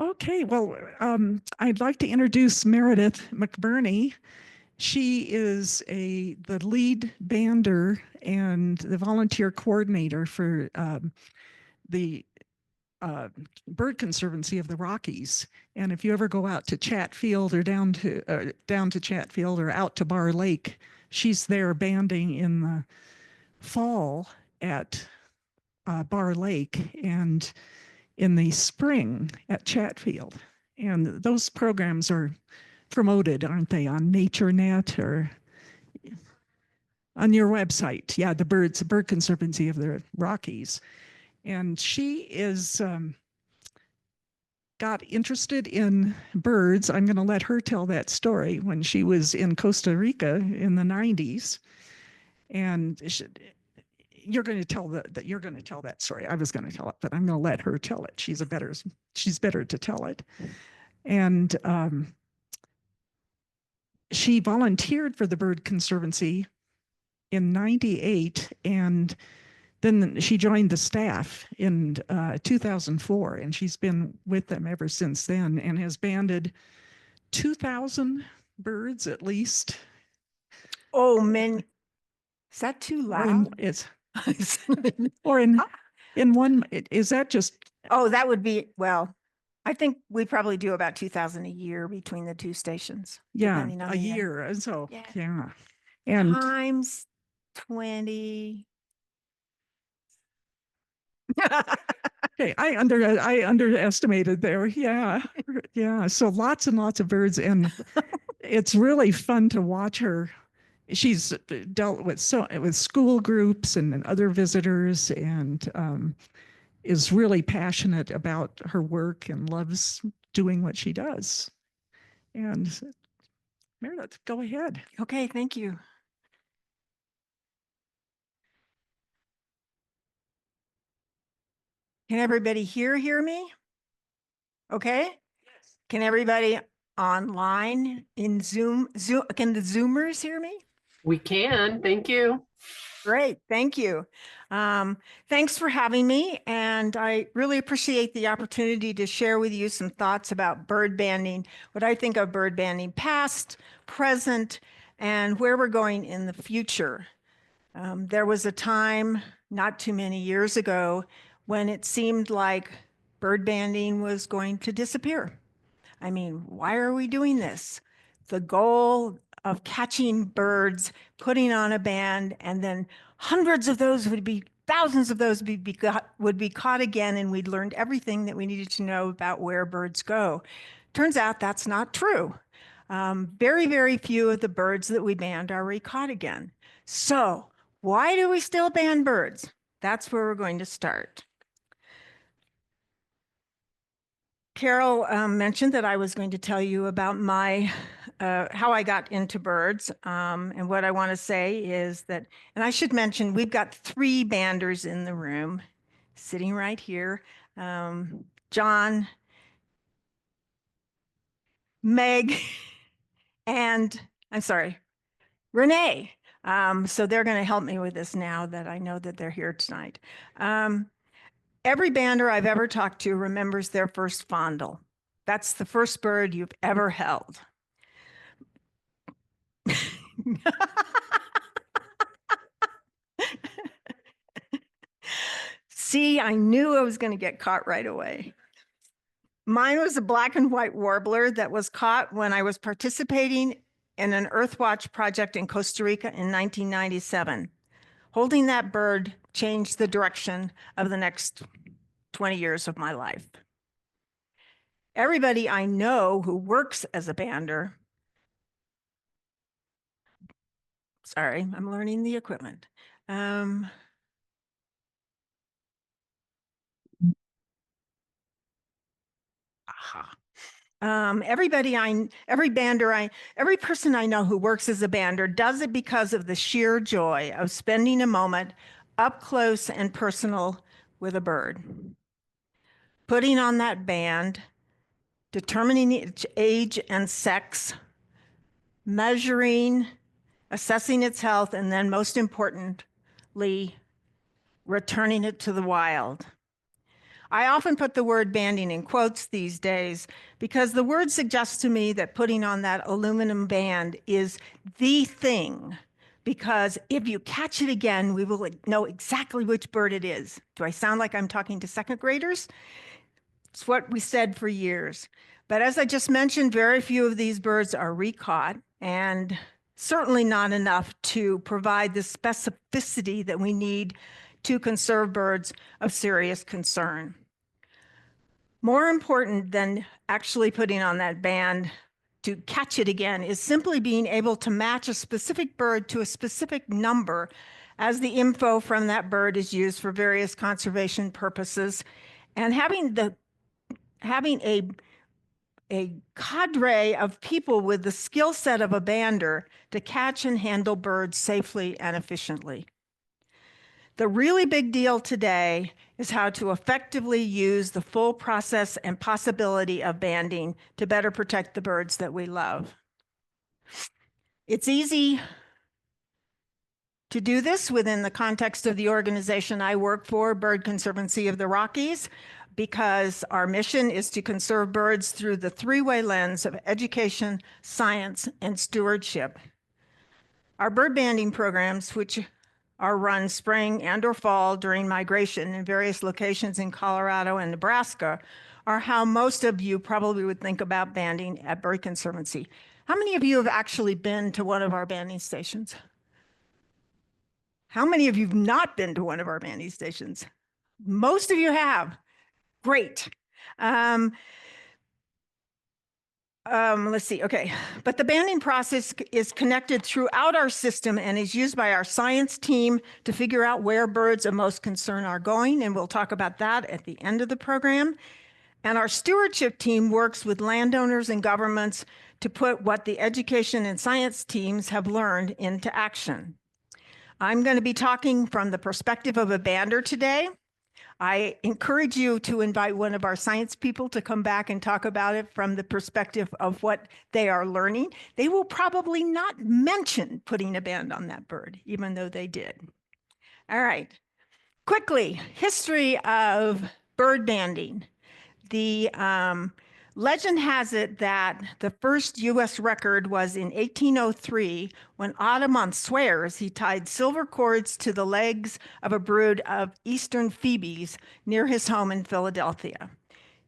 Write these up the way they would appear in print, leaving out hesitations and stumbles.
Okay, well, I'd like to introduce Meredith McBurney. She is the lead bander and the volunteer coordinator for the uh, Bird Conservancy of the Rockies. And if you ever go out to Chatfield or down to Chatfield or out to Barr Lake, she's there banding in the fall at Barr Lake and in the spring at Chatfield. And those programs are promoted, aren't they, on NatureNet or on your website? Yeah, the Bird Conservancy of the Rockies. And she is got interested in birds. I'm going to let her tell that story when she was in Costa Rica in the 90s. And you're going to tell that story. I was going to tell it, but I'm going to let her tell it. She's better to tell it. And she volunteered for the Bird Conservancy in '98, and then she joined the staff in 2004, and she's been with them ever since then and has banded 2,000 birds at least. Oh, man. Is that too loud? Or in one, is that just? Oh, that would be, well, I think we probably do about 2,000 a year between the two stations. Yeah, a year. And so, yeah. And times 20. Okay, I underestimated there. Yeah, yeah. So lots and lots of birds, and it's really fun to watch her. She's dealt with school groups and other visitors, and is really passionate about her work and loves doing what she does. And Meredith, go ahead. Okay, thank you. Can everybody hear me? Okay. Yes. Can everybody online in Zoom, can the Zoomers hear me? We can, thank you. Great, thank you. Thanks for having me, and I really appreciate the opportunity to share with you some thoughts about bird banding, what I think of bird banding past, present, and where we're going in the future. There was a time not too many years ago when it seemed like bird banding was going to disappear. I mean, why are we doing this? The goal of catching birds, putting on a band, and then thousands of those would be caught again, and we'd learned everything that we needed to know about where birds go. Turns out that's not true. Very, very few of the birds that we band are recaught again. So why do we still ban birds? That's where we're going to start. Carol mentioned that I was going to tell you about how I got into birds. And what I want to say is that, and I should mention, we've got 3 banders in the room, sitting right here. John, Meg, and I'm sorry, Renee. So they're going to help me with this now that I know that they're here tonight. Every bander I've ever talked to remembers their first fondle. That's the first bird you've ever held. See, I knew I was going to get caught right away. Mine was a black and white warbler that was caught when I was participating in an Earthwatch project in Costa Rica in 1997. Holding that bird changed the direction of the next 20 years of my life. Everybody I know who works as a bander, sorry, I'm learning the equipment. Every person I know who works as a bander does it because of the sheer joy of spending a moment up close and personal with a bird. Putting on that band, determining its age and sex, measuring, assessing its health, and then most importantly, returning it to the wild. I often put the word banding in quotes these days because the word suggests to me that putting on that aluminum band is the thing. Because if you catch it again, we will know exactly which bird it is. Do I sound like I'm talking to second graders? It's what we said for years. But as I just mentioned, very few of these birds are recaught, and certainly not enough to provide the specificity that we need to conserve birds of serious concern. More important than actually putting on that band to catch it again is simply being able to match a specific bird to a specific number as the info from that bird is used for various conservation purposes, and having a cadre of people with the skill set of a bander to catch and handle birds safely and efficiently. The really big deal today is how to effectively use the full process and possibility of banding to better protect the birds that we love. It's easy to do this within the context of the organization I work for, Bird Conservancy of the Rockies, because our mission is to conserve birds through the three-way lens of education, science, and stewardship. Our bird banding programs, which are run spring and or fall during migration in various locations in Colorado and Nebraska, are how most of you probably would think about banding at Bird Conservancy. How many of you have actually been to one of our banding stations? How many of you have not been to one of our banding stations? Most of you have. Great. Let's see. Okay. But the banding process is connected throughout our system and is used by our science team to figure out where birds of most concern are going. And we'll talk about that at the end of the program. And our stewardship team works with landowners and governments to put what the education and science teams have learned into action. I'm going to be talking from the perspective of a bander today. I encourage you to invite one of our science people to come back and talk about it from the perspective of what they are learning. They will probably not mention putting a band on that bird, even though they did. All right. Quickly, history of bird banding. The legend has it that the first U.S. record was in 1803 when Audemont swears he tied silver cords to the legs of a brood of eastern phoebes near his home in Philadelphia.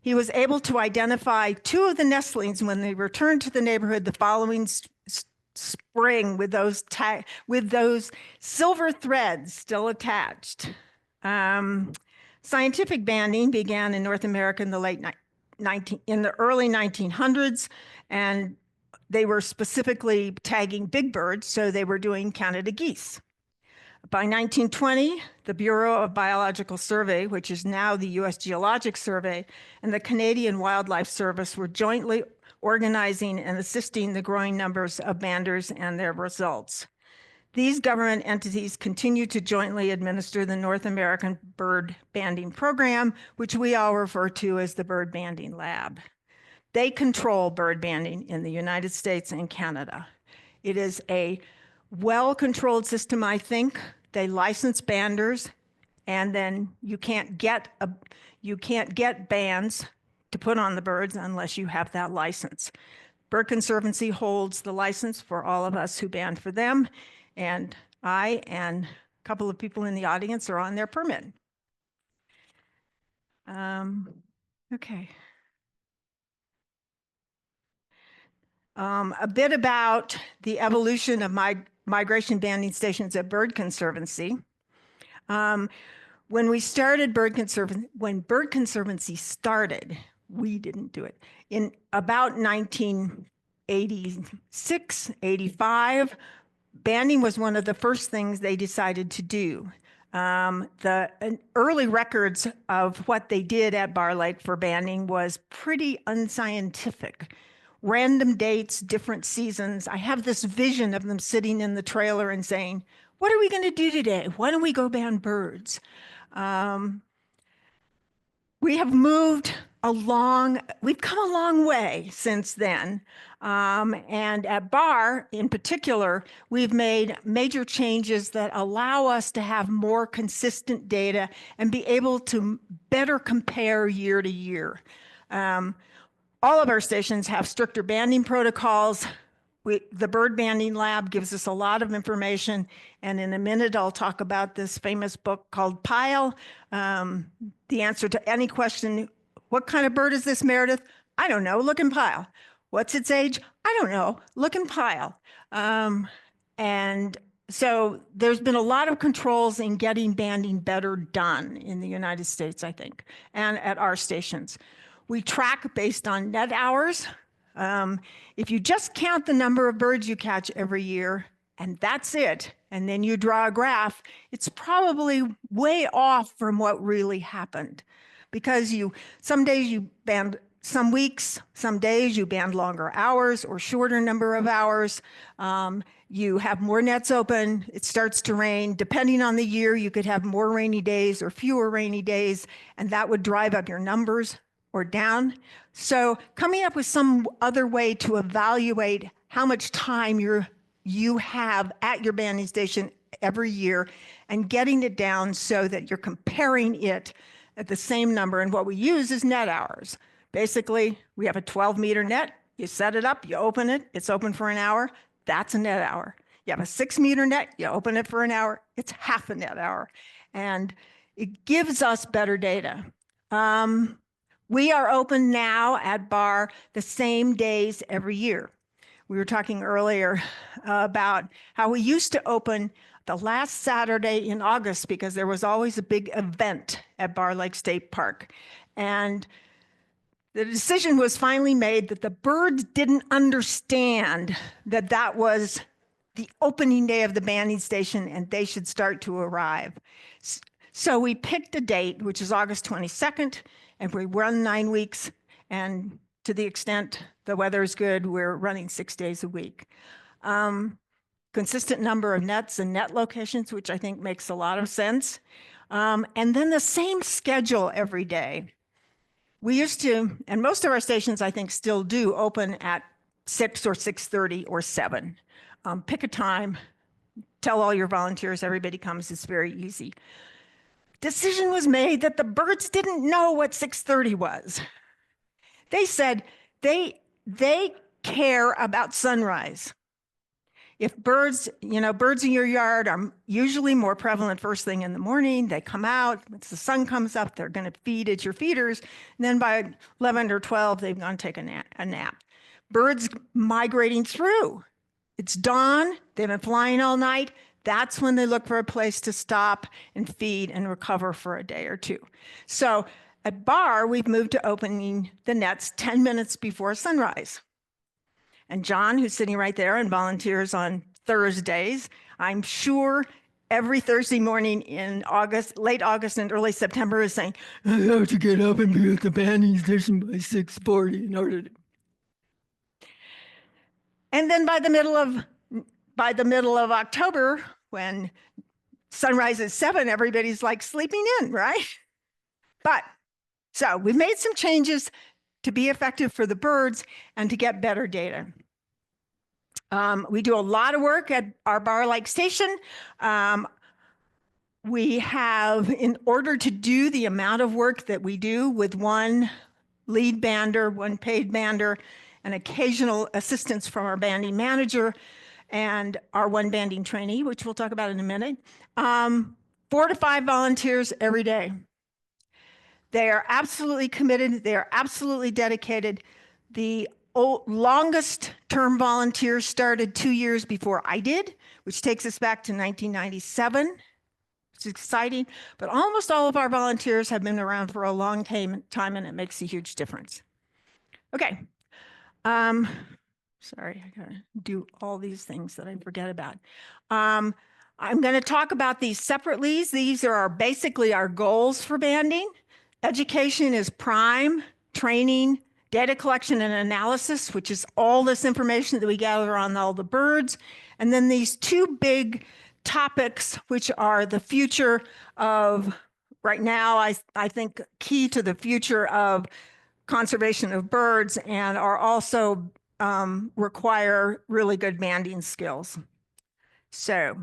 He was able to identify two of the nestlings when they returned to the neighborhood the following spring with those silver threads still attached. Scientific banding began in North America in the early 1900s, and they were specifically tagging big birds, so they were doing Canada geese. By 1920, the Bureau of Biological Survey, which is now the U.S. Geologic Survey, and the Canadian Wildlife Service were jointly organizing and assisting the growing numbers of banders and their results. These government entities continue to jointly administer the North American Bird Banding Program, which we all refer to as the Bird Banding Lab. They control bird banding in the United States and Canada. It is a well-controlled system, I think. They license banders, and then you can't get bands to put on the birds unless you have that license. Bird Conservancy holds the license for all of us who band for them, and I and a couple of people in the audience are on their permit. Okay. A bit about the evolution of migration banding stations at Bird Conservancy. When Bird Conservancy started, we didn't do it. In about 1986, 85, banding was one of the first things they decided to do. The early records of what they did at Barr Lake for banding was pretty unscientific. Random dates, different seasons. I have this vision of them sitting in the trailer and saying, what are we going to do today? Why don't we go band birds? We have moved we've come a long way since then. And at Barr in particular, we've made major changes that allow us to have more consistent data and be able to better compare year to year. All of our stations have stricter banding protocols. The bird banding lab gives us a lot of information. And in a minute, I'll talk about this famous book called Pile. The answer to any question, what kind of bird is this, Meredith? I don't know, look in Pile. What's its age? I don't know, look in Pile. And so there's been a lot of controls in getting banding better done in the United States, I think, and at our stations. We track based on net hours. If you just count the number of birds you catch every year, and that's it, and then you draw a graph, it's probably way off from what really happened. Because some days you band, some weeks, some days you band longer hours or shorter number of hours. You have more nets open, it starts to rain. Depending on the year, you could have more rainy days or fewer rainy days, and that would drive up your numbers or down. So coming up with some other way to evaluate how much time you have at your banding station every year and getting it down so that you're comparing it at the same number. And what we use is net hours. Basically, we have a 12-meter net. You set it up, you open it, it's open for an hour. That's a net hour. You have a 6-meter net, you open it for an hour, it's half a net hour. And it gives us better data. We are open now at Barr the same days every year. We were talking earlier about how we used to open the last Saturday in August because there was always a big event at Barr Lake State Park. And the decision was finally made that the birds didn't understand that that was the opening day of the banding station and they should start to arrive. So we picked a date, which is August 22nd, and we run 9 weeks. And to the extent the weather is good, we're running 6 days a week. Consistent number of nets and net locations, which I think makes a lot of sense. And then the same schedule every day. We used to, and most of our stations I think still do, open at 6 or 6:30 or 7. Pick a time, tell all your volunteers, everybody comes, it's very easy. Decision was made that the birds didn't know what 6:30 was. They said they care about sunrise. If birds in your yard are usually more prevalent first thing in the morning, they come out, once the sun comes up, they're gonna feed at your feeders, and then by 11 or 12, they've gone take a nap. Birds migrating through. It's dawn, they've been flying all night, that's when they look for a place to stop and feed and recover for a day or two. So at Barr, we've moved to opening the nets 10 minutes before sunrise. And John, who's sitting right there and volunteers on Thursdays, I'm sure every Thursday morning in August, late August and early September is saying, I have to get up and be at the banding station by 6:40 in order to. And then by the middle of October, when sunrise is 7, everybody's like sleeping in, right? So we've made some changes to be effective for the birds and to get better data. We do a lot of work at our Barr Lake Station. We have, in order to do the amount of work that we do with one lead bander, one paid bander, and occasional assistance from our banding manager and our one banding trainee, which we'll talk about in a minute, 4 to 5 volunteers every day. They are absolutely committed. They are absolutely dedicated. The longest term volunteers started 2 years before I did, which takes us back to 1997. It's exciting, but almost all of our volunteers have been around for a long time, and it makes a huge difference. Okay. Sorry, I gotta do all these things that I forget about. I'm going to talk about these separately. These are basically our goals for banding. Education is prime, training, data collection and analysis, which is all this information that we gather on all the birds. And then these 2 big topics, which are the future of, right now, I think key to the future of conservation of birds and are also require really good banding skills. So,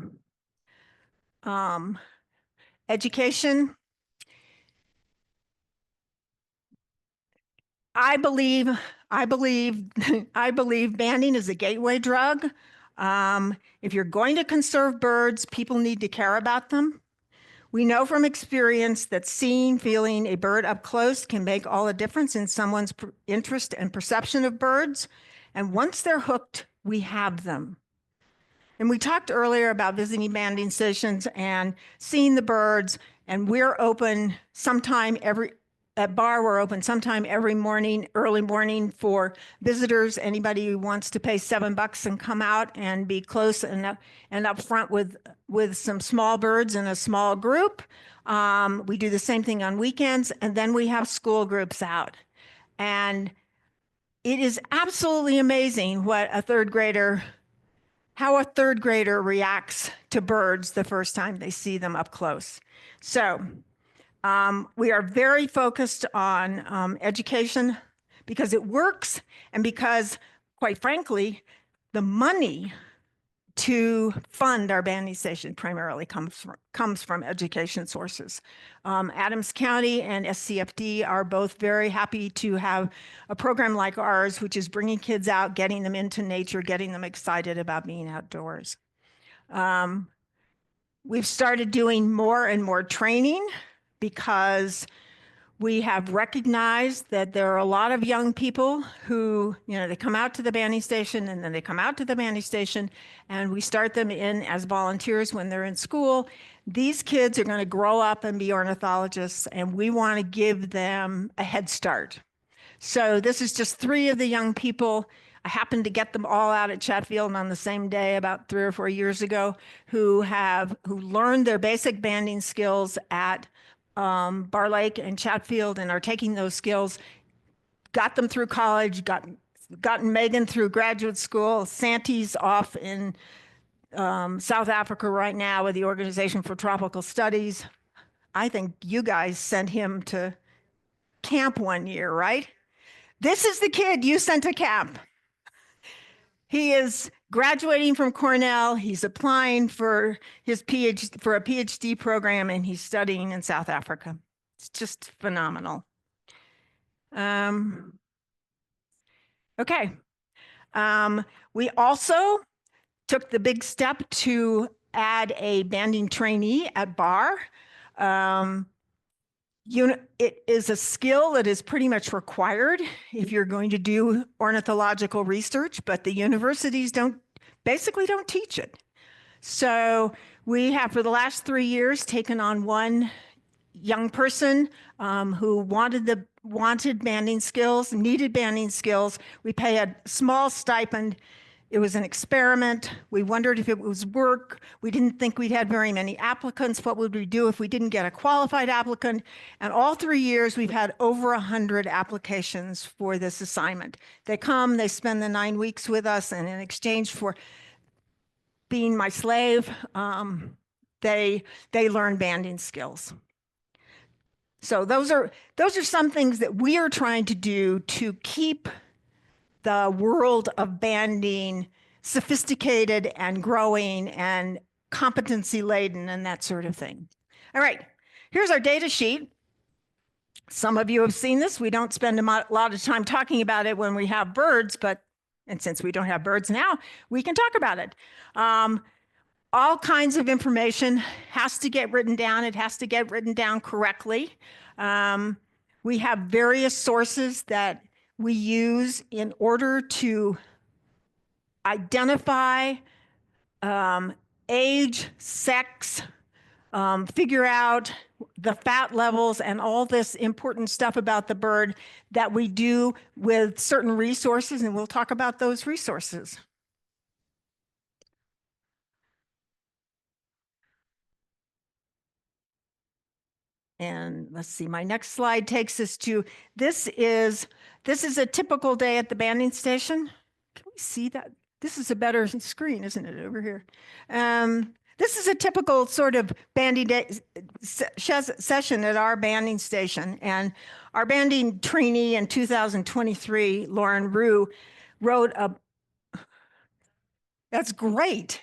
education. I believe banding is a gateway drug. If you're going to conserve birds, people need to care about them. We know from experience that seeing, feeling a bird up close can make all the difference in someone's interest and perception of birds. And once they're hooked, we have them. And we talked earlier about visiting banding stations and seeing the birds, and we're open sometime at Barr, we're open sometime every morning, early morning for visitors, anybody who wants to pay $7 and come out and be close and up front with some small birds in a small group. We do the same thing on weekends, and then we have school groups out. And it is absolutely amazing how a third grader reacts to birds the first time they see them up close. So we are very focused on education because it works and because, quite frankly, the money to fund our banding station primarily comes from education sources. Adams County and SCFD are both very happy to have a program like ours, which is bringing kids out, getting them into nature, getting them excited about being outdoors. We've started doing more and more training because we have recognized that there are a lot of young people who, they come out to the banding station and then they come out to the banding station and we start them in as volunteers when they're in school. These kids are going to grow up and be ornithologists, and we want to give them a head start. So this is just 3 of the young people. I happened to get them all out at Chatfield on the same day about 3 or 4 years ago who learned their basic banding skills at Barr Lake and Chatfield and are taking those skills, got them through college, gotten Megan through graduate school. Santi's off in South Africa right now with the Organization for Tropical Studies. I think you guys sent him to camp one year, right? This is the kid you sent to camp. He is graduating from Cornell. He's applying for a PhD program, and he's studying in South Africa. It's just phenomenal. Okay. We also took the big step to add a banding trainee at Barr. It is a skill that is pretty much required if you're going to do ornithological research, but the universities basically don't teach it. So we have, for the last 3 years, taken on one young person who wanted banding skills, needed banding skills. We pay a small stipend. It was an experiment. We wondered if it was work. We didn't think we'd had very many applicants. What would we do if we didn't get a qualified applicant? And all 3 years, we've had over 100 applications for this assignment. They come, they spend the 9 weeks with us, and in exchange for being my slave, they learn banding skills. So those are some things that we are trying to do to keep the world of banding sophisticated and growing and competency laden and that sort of thing. All right, here's our data sheet. Some of you have seen this. We don't spend a lot of time talking about it when we have birds, and since we don't have birds now, we can talk about it. All kinds of information has to get written down. It has to get written down correctly. We have various sources that we use in order to identify age, sex, figure out the fat levels and all this important stuff about the bird that we do with certain resources, and we'll talk about those resources. And let's see, my next slide takes us to, this is a typical day at the banding station. Can we see that? This is a better screen, isn't it, over here? This is a typical sort of banding day session at our banding station. And our banding trainee in 2023, Lauren Rue, wrote a, that's great.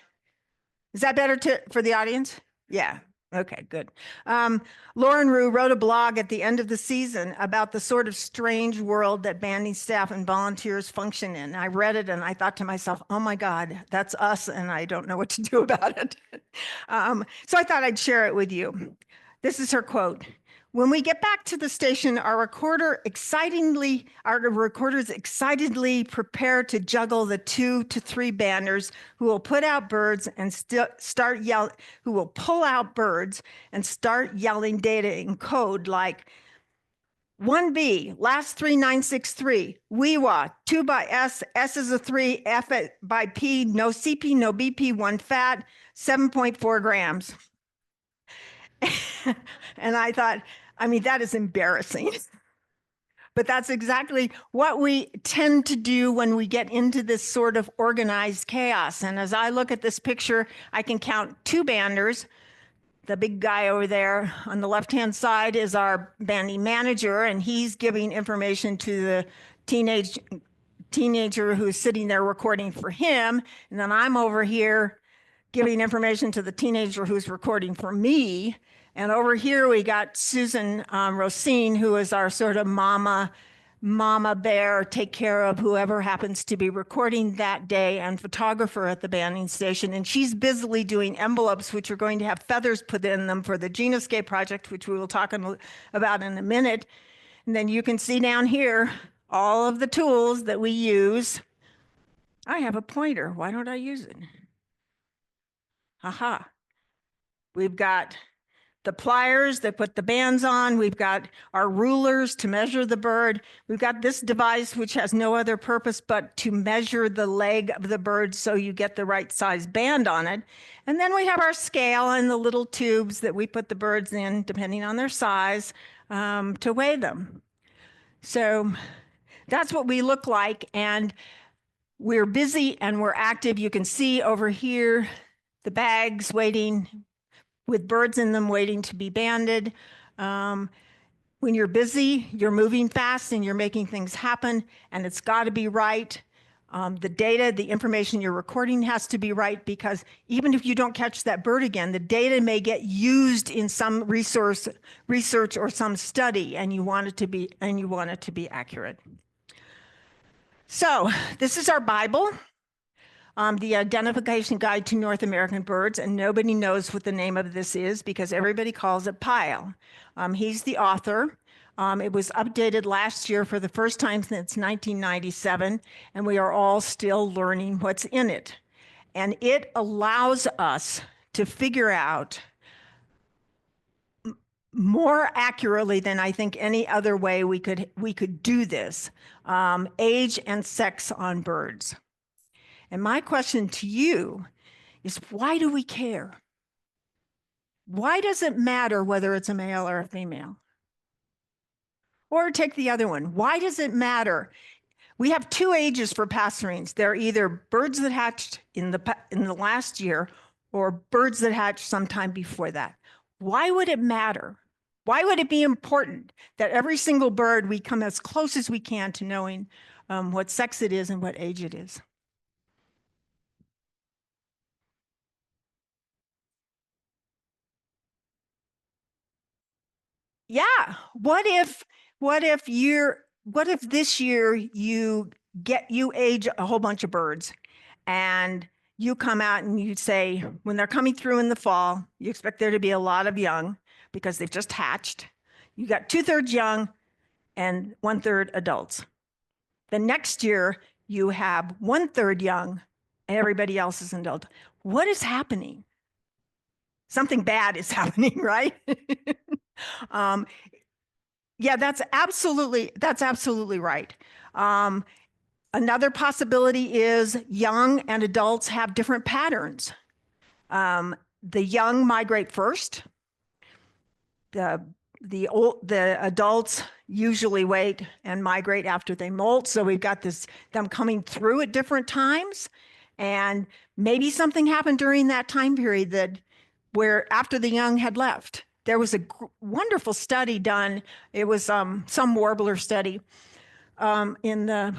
Is that better for the audience? Yeah. Okay, good. Lauren Rue wrote a blog at the end of the season about the sort of strange world that banding staff and volunteers function in. I read it and I thought to myself, oh my God, that's us, and I don't know what to do about it. So I thought I'd share it with you. This is her quote. When we get back to the station, our recorders excitedly prepare to juggle the 2 to 3 banders who will put out birds and who will pull out birds and start yelling data in code like 1B, last 3963, WEWA, 2 by S, S is a 3, F by P, no CP, no BP, 1 fat, 7.4 grams. And I thought, I mean, that is embarrassing. But that's exactly what we tend to do when we get into this sort of organized chaos. And as I look at this picture, I can count 2 banders. The big guy over there on the left-hand side is our banding manager, and he's giving information to the teenager who's sitting there recording for him. And then I'm over here giving information to the teenager who's recording for me. And over here, we got Susan Rosine, who is our sort of mama bear, take care of whoever happens to be recording that day, and photographer at the banding station. And she's busily doing envelopes, which are going to have feathers put in them for the Genoscape project, which we will talk about in a minute. And then you can see down here all of the tools that we use. I have a pointer. Why don't I use it? Aha. We've got the pliers that put the bands on. We've got our rulers to measure the bird. We've got this device, which has no other purpose but to measure the leg of the bird so you get the right size band on it. And then we have our scale and the little tubes that we put the birds in, depending on their size, to weigh them. So that's what we look like. And we're busy and we're active. You can see over here the bags waiting with birds in them waiting to be banded. When you're busy, you're moving fast and you're making things happen, and it's got to be right. The data, the information you're recording has to be right, because even if you don't catch that bird again, the data may get used in some research or some study, and you want it to be accurate. So this is our Bible. The Identification Guide to North American Birds, and nobody knows what the name of this is because everybody calls it Pyle. He's the author. It was updated last year for the first time since 1997, and we are all still learning what's in it. And it allows us to figure out more accurately than I think any other way we could do this, age and sex on birds. And my question to you is, why do we care? Why does it matter whether it's a male or a female? Or take the other one. Why does it matter? We have 2 ages for passerines. They're either birds that hatched in the last year or birds that hatched sometime before that. Why would it matter? Why would it be important that every single bird we come as close as we can to knowing what sex it is and what age it is? Yeah. What if this year you age a whole bunch of birds, and you come out and you say, when they're coming through in the fall, you expect there to be a lot of young because they've just hatched. You got 2/3 young and 1/3 adults. The next year you have 1/3 young and everybody else is an adult. What is happening? Something bad is happening, right? Yeah, that's absolutely right. Another possibility is young and adults have different patterns. The young migrate first. The adults usually wait and migrate after they molt. So we've got them coming through at different times, and maybe something happened during that time period that where after the young had left. There was a wonderful study done. It was some warbler study in the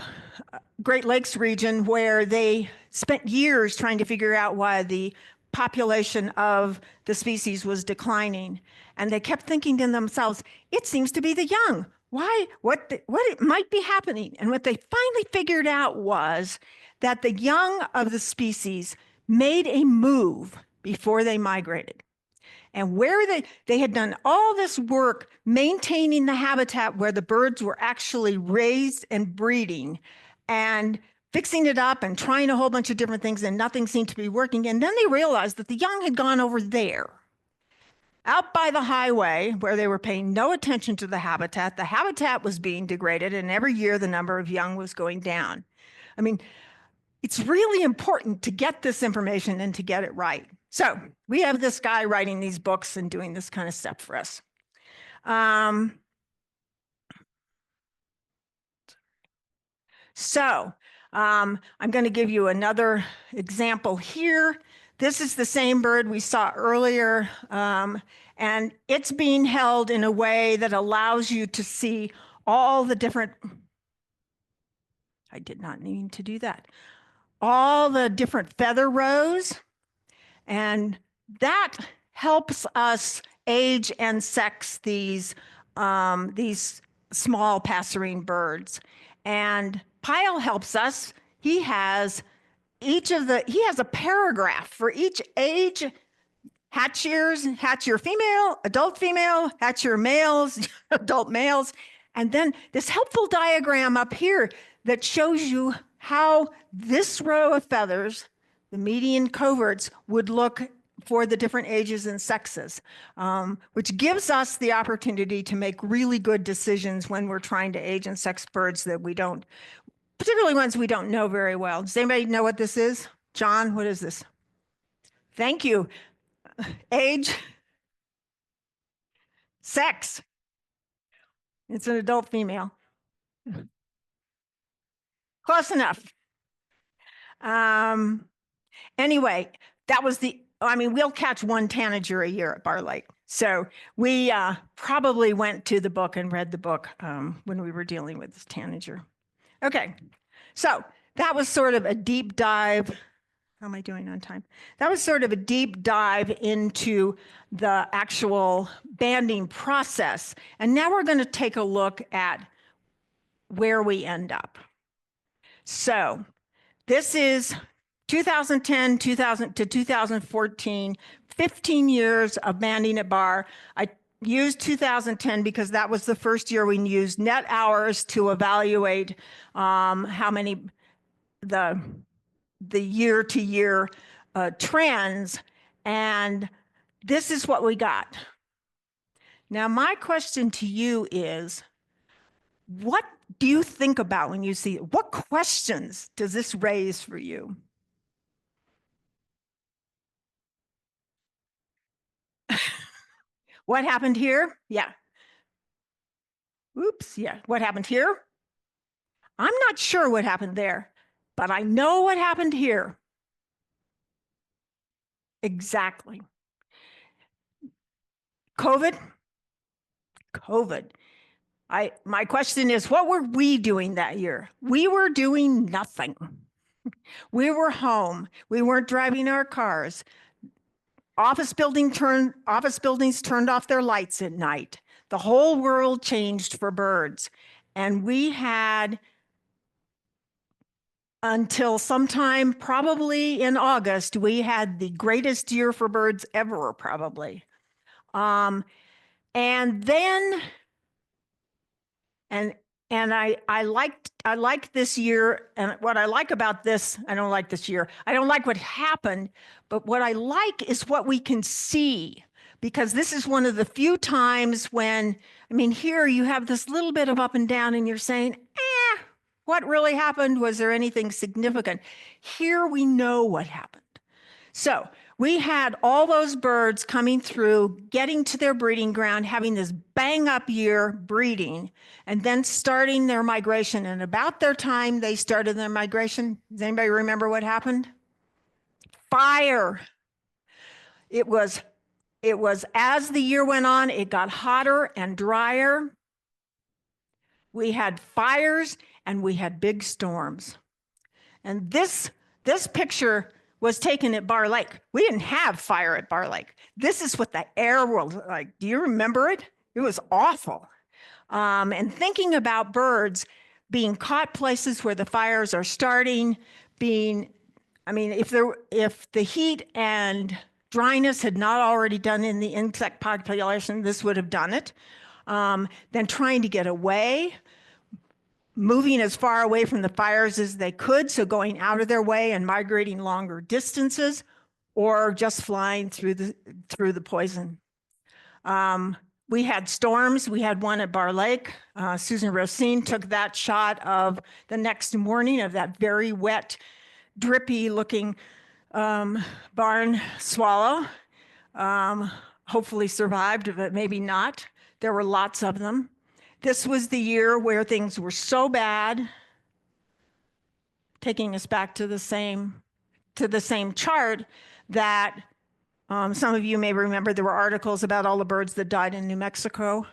Great Lakes region where they spent years trying to figure out why the population of the species was declining. And they kept thinking to themselves, it seems to be the young. Why? What it might be happening? And what they finally figured out was that the young of the species made a move before they migrated. And where they had done all this work maintaining the habitat where the birds were actually raised and breeding and fixing it up and trying a whole bunch of different things, and nothing seemed to be working. And then they realized that the young had gone over there, out by the highway, where they were paying no attention to the habitat. The habitat was being degraded, and every year the number of young was going down. I mean, it's really important to get this information and to get it right. So we have this guy writing these books and doing this kind of stuff for us. I'm going to give you another example here. This is the same bird we saw earlier, and it's being held in a way that allows you to see all the different, I did not mean to do that, all the different feather rows, and that helps us age and sex these small passerine birds. And Pyle helps us. He has a paragraph for each age: hatch years, hatch year female, hatch year males, adult males. And then this helpful diagram up here that shows you how this row of feathers, the median coverts, would look for the different ages and sexes, which gives us the opportunity to make really good decisions when we're trying to age and sex birds that we don't, particularly ones we don't know very well. Does anybody know what this is? John, what is this? Thank you. Age, sex. It's an adult female. Close enough. Anyway, that was we'll catch one tanager a year at Barr Lake. So we probably went to the book and read the book when we were dealing with this tanager. Okay, so that was sort of a deep dive. How am I doing on time? That was sort of a deep dive into the actual banding process. And now we're going to take a look at where we end up. So this is 2010 to 2014, 15 years of banding at Barr. I used 2010 because that was the first year we used net hours to evaluate how many the year-to-year trends, and this is what we got. Now, my question to you is, what do you think about when you see it? What questions does this raise for you? What happened here? Yeah. Oops, yeah. What happened here? I'm not sure what happened there, but I know what happened here. Exactly. COVID. My question is, what were we doing that year? We were doing nothing. We were home. We weren't driving our cars. Office buildings turned off their lights at night. The whole world changed for birds. And we had, until sometime probably in August, we had the greatest year for birds ever, probably. And then, I liked this year, and what I like about this, I don't like this year. I don't like what happened, but what I like is what we can see, because this is one of the few times when, here you have this little bit of up and down, and you're saying, what really happened? Was there anything significant? Here we know what happened. So we had all those birds coming through, getting to their breeding ground, having this bang up year breeding, and then starting their migration. And about their time they started their migration, does anybody remember what happened? Fire. It was it was, as the year went on, it got hotter and drier. We had fires and we had big storms. And this picture was taken at Barr Lake. We didn't have fire at Barr Lake. This is what the air was like. Do you remember it? It was awful. And thinking about birds being caught places where the fires are starting, if the heat and dryness had not already done in the insect population, this would have done it. Then trying to get away, moving as far away from the fires as they could, so going out of their way and migrating longer distances, or just flying through the poison. We had storms. We had one at Barr Lake. Susan Rosine took that shot of the next morning of that very wet, drippy looking barn swallow. Hopefully survived, but maybe not. There were lots of them. This was the year where things were so bad, taking us back to the same chart, that some of you may remember there were articles about all the birds that died in New Mexico.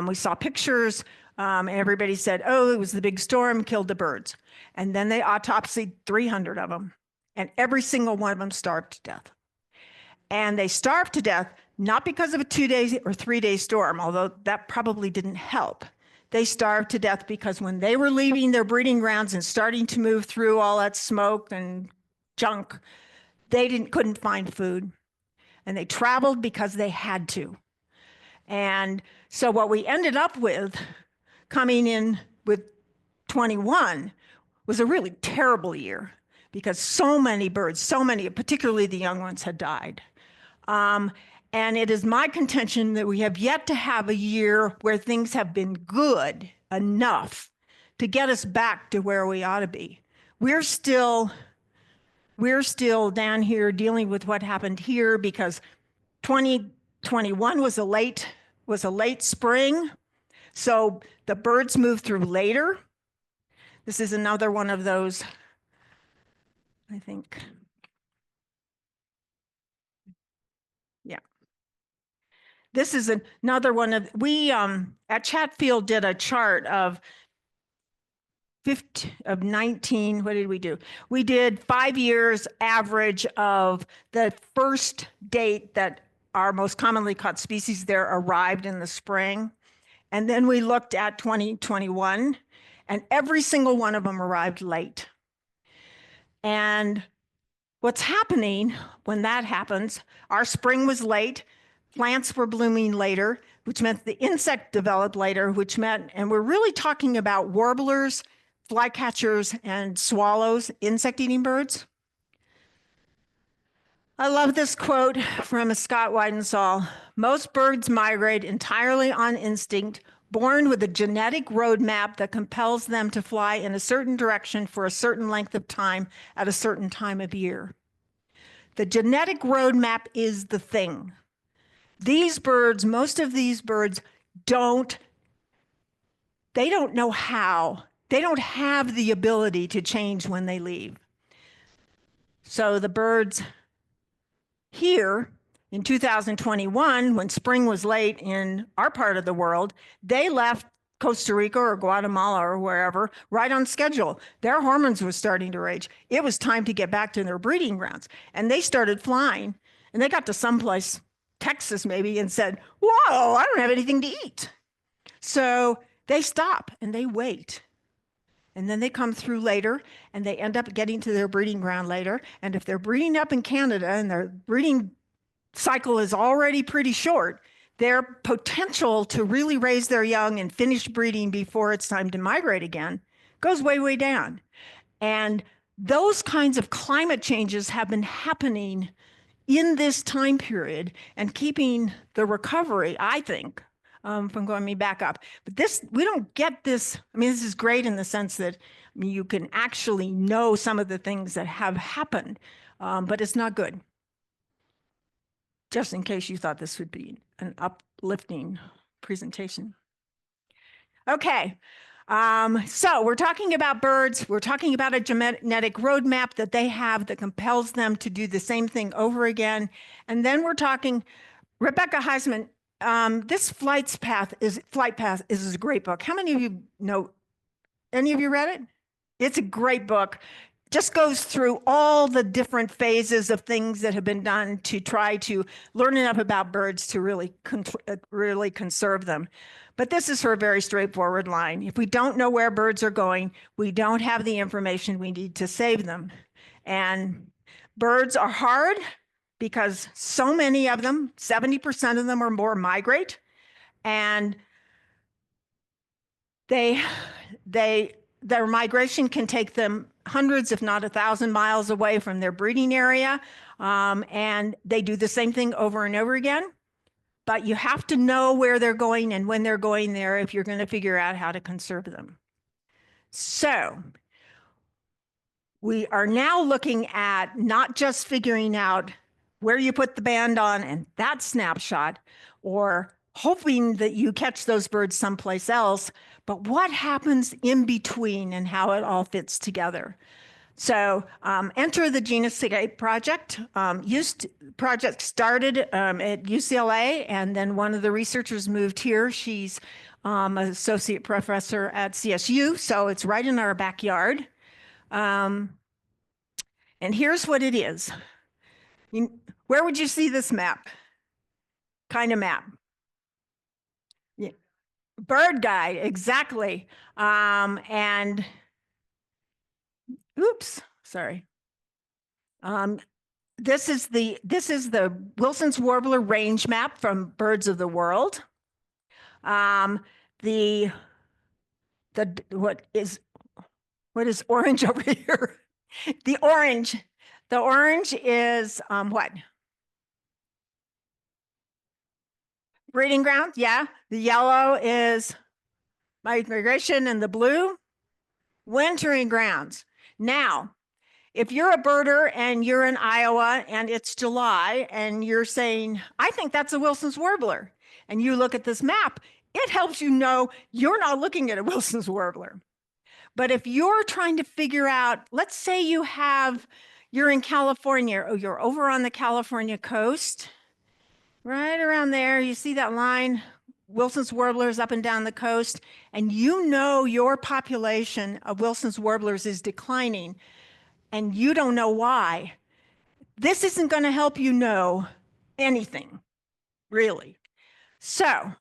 We saw pictures, and everybody said, oh, it was the big storm, killed the birds. And then they autopsied 300 of them, and every single one of them starved to death. And they starved to death not because of a 2-day or 3-day storm, although that probably didn't help. They starved to death because when they were leaving their breeding grounds and starting to move through all that smoke and junk, they couldn't find food. And they traveled because they had to. And so what we ended up with, coming in with 21, was a really terrible year, because so many birds, particularly the young ones, had died. And it is my contention that we have yet to have a year where things have been good enough to get us back to where we ought to be. We're still down here dealing with what happened here, because 2021 was a late spring. So the birds moved through later. This is another one of those, I think. Yeah. This is another one of, we at Chatfield did a chart of 19, what did we do? We did 5 years average of the first date that our most commonly caught species there arrived in the spring. And then we looked at 2021, and every single one of them arrived late. And what's happening when that happens, our spring was late, plants were blooming later, which meant the insect developed later, which meant, and we're really talking about warblers, flycatchers, and swallows, insect-eating birds. I love this quote from Scott Weidensaul. Most birds migrate entirely on instinct, born with a genetic roadmap that compels them to fly in a certain direction for a certain length of time at a certain time of year. The genetic roadmap is the thing. These birds, most of these birds, they don't know how. They don't have the ability to change when they leave. So the birds here in 2021, when spring was late in our part of the world, they left Costa Rica or Guatemala or wherever right on schedule. Their hormones were starting to rage. It was time to get back to their breeding grounds. And they started flying, and they got to someplace, Texas maybe, and said, whoa, I don't have anything to eat. So they stop and they wait. And then they come through later, and they end up getting to their breeding ground later. And if they're breeding up in Canada and their breeding cycle is already pretty short, their potential to really raise their young and finish breeding before it's time to migrate again goes way, way down. And those kinds of climate changes have been happening in this time period and keeping the recovery, I think, from going me back up. But this, we don't get this. I mean, this is great in the sense that you can actually know some of the things that have happened, but it's not good. Just in case you thought this would be an uplifting presentation. Okay, so we're talking about birds. We're talking about a genetic roadmap that they have that compels them to do the same thing over again. And then we're talking Rebecca Heisman, this Flight Path is a great book. How many of you know? Any of you read it? It's a great book. Just goes through all the different phases of things that have been done to try to learn enough about birds to really conserve them. But this is her very straightforward line. If we don't know where birds are going, we don't have the information we need to save them. And birds are hard because so many of them, 70% of them or more, migrate. And their migration can take them hundreds, if not 1,000 miles away from their breeding area. And they do the same thing over and over again. But you have to know where they're going and when they're going there if you're going to figure out how to conserve them. So we are now looking at not just figuring out where you put the band on and that snapshot, or hoping that you catch those birds someplace else, but what happens in between and how it all fits together. So enter the Genoscape project. Project started at UCLA, and then one of the researchers moved here. She's an associate professor at CSU, so it's right in our backyard. And here's what it is. Where would you see this map? Kind of map. Yeah. Bird guide, exactly. And oops, sorry. This is the Wilson's Warbler range map from Birds of the World. What is orange over here? The orange is what? Breeding ground, yeah. The yellow is migration, and the blue, wintering grounds. Now, if you're a birder and you're in Iowa and it's July and you're saying, I think that's a Wilson's Warbler, and you look at this map, it helps you know you're not looking at a Wilson's Warbler. But if you're trying to figure out, let's say you're in California, or you're over on the California coast, right around there, you see that line, Wilson's Warblers up and down the coast, and you know your population of Wilson's Warblers is declining, and you don't know why. This isn't going to help you know anything, really. So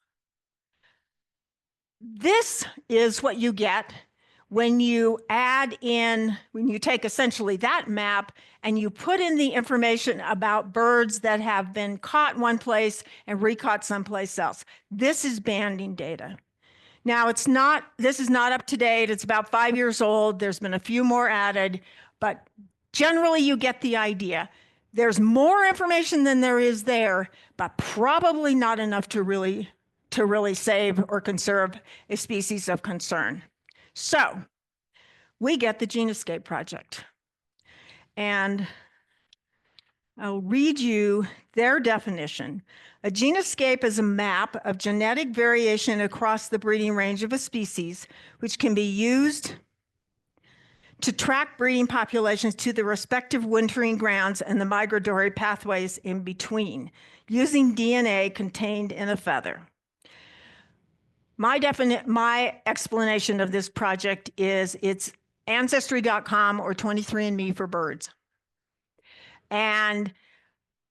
this is what you get when you take essentially that map and you put in the information about birds that have been caught one place and recaught someplace else. This is banding data. Now, this is not up to date. It's about 5 years old. There's been a few more added, but generally you get the idea. There's more information than there is there, but probably not enough to really save or conserve a species of concern. So we get the Genoscape project. And I'll read you their definition. A genoscape is a map of genetic variation across the breeding range of a species, which can be used to track breeding populations to the respective wintering grounds and the migratory pathways in between, using DNA contained in a feather. My explanation of this project is it's Ancestry.com or 23andMe for birds. And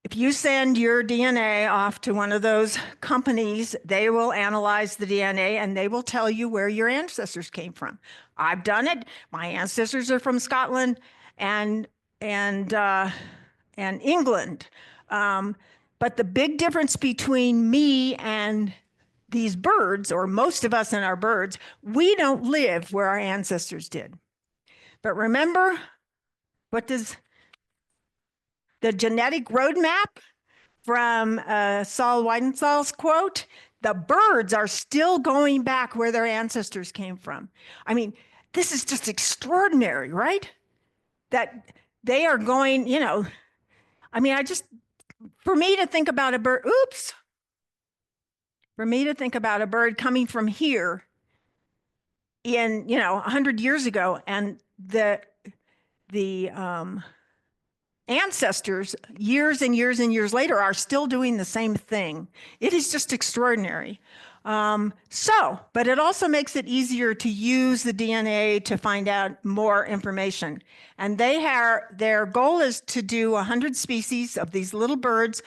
if you send your DNA off to one of those companies, they will analyze the DNA and they will tell you where your ancestors came from. I've done it. My ancestors are from Scotland and England. But the big difference between me and these birds, or most of us and our birds, we don't live where our ancestors did. But remember, what does the genetic roadmap from Saul Weidensaul's quote? The birds are still going back where their ancestors came from. I mean, this is just extraordinary, right? That they are going, for me to think about a bird, for me to think about a bird coming from here in, 100 years ago, and the ancestors, years and years and years later, are still doing the same thing. It is just extraordinary. But it also makes it easier to use the DNA to find out more information. And their goal is to do 100 species of these little birds.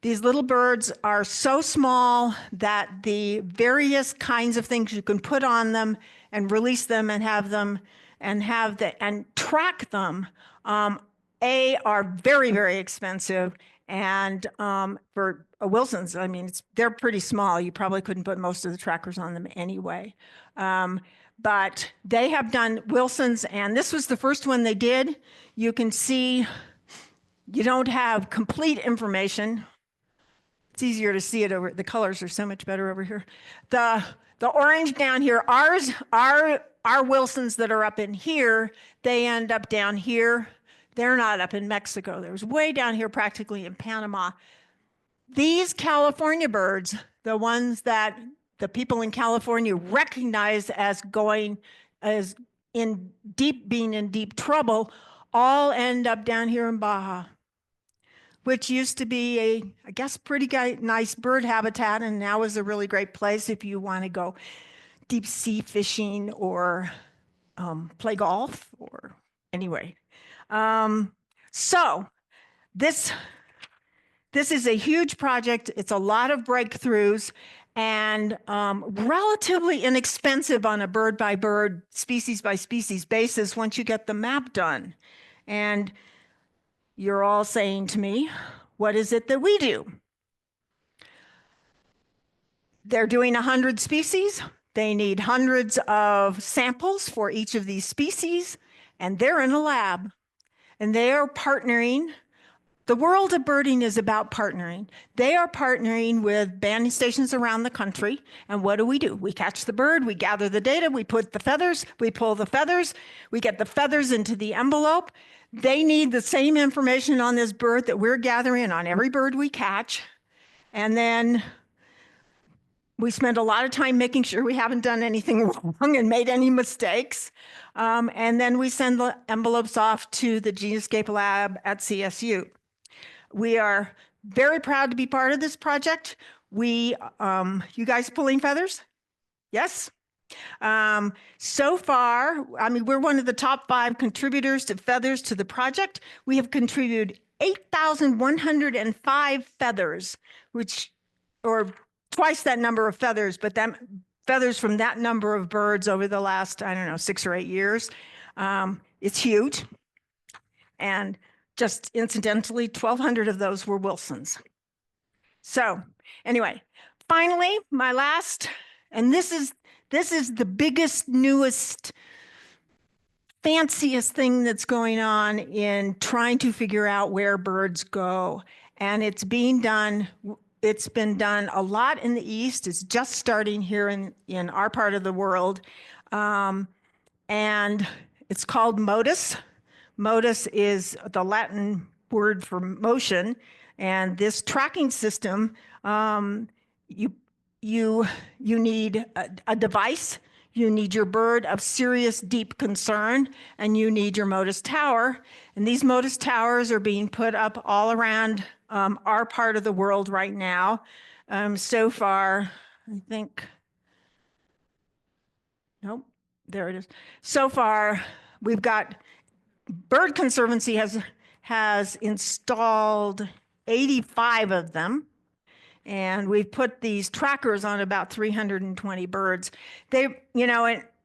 These little birds are so small that the various kinds of things you can put on them and release them and track them, are very, very expensive. And for Wilson's, I mean, they're pretty small. You probably couldn't put most of the trackers on them anyway. But they have done Wilson's, and this was the first one they did. You can see you don't have complete information. It's easier to see it over, the colors are so much better over here. The orange down here, our Wilsons that are up in here, they end up down here. They're not up in Mexico. There's way down here, practically in Panama. These California birds, the ones that the people in California recognize as being in deep trouble, all end up down here in Baja, which used to be I guess, pretty nice bird habitat, and now is a really great place if you want to go deep sea fishing or play golf or anyway. So this is a huge project. It's a lot of breakthroughs and relatively inexpensive on a bird by bird, species by species basis once you get the map done. And you're all saying to me, what is it that we do? They're doing 100 species. They need hundreds of samples for each of these species, and they're in a lab. And they are partnering. The world of birding is about partnering. They are partnering with banding stations around the country. And what do? We catch the bird, we gather the data, we put the feathers, we pull the feathers, we get the feathers into the envelope. They need the same information on this bird that we're gathering on every bird we catch. And then we spend a lot of time making sure we haven't done anything wrong and made any mistakes. And then we send the envelopes off to the Genoscape lab at CSU. We are very proud to be part of this project. You guys pulling feathers? Yes? So far, I mean, we're one of the top 5 contributors to feathers to the project. We have contributed 8,105 feathers, or twice that number of feathers, but feathers from that number of birds over the last, 6 or 8 years. It's huge. And just incidentally, 1,200 of those were Wilsons. So anyway, finally, my last, and this is the biggest, newest, fanciest thing that's going on in trying to figure out where birds go. And it's been done a lot in the East. It's just starting here in our part of the world. And it's called MODIS. MODIS is the Latin word for motion. And this tracking system, you need a device, you need your bird of serious deep concern, and you need your MODIS tower. And these MODIS towers are being put up all around our part of the world right now. So far, I think, nope, there it is. So far, we've got Bird Conservancy has installed 85 of them. And we've put these trackers on about 320 birds. There's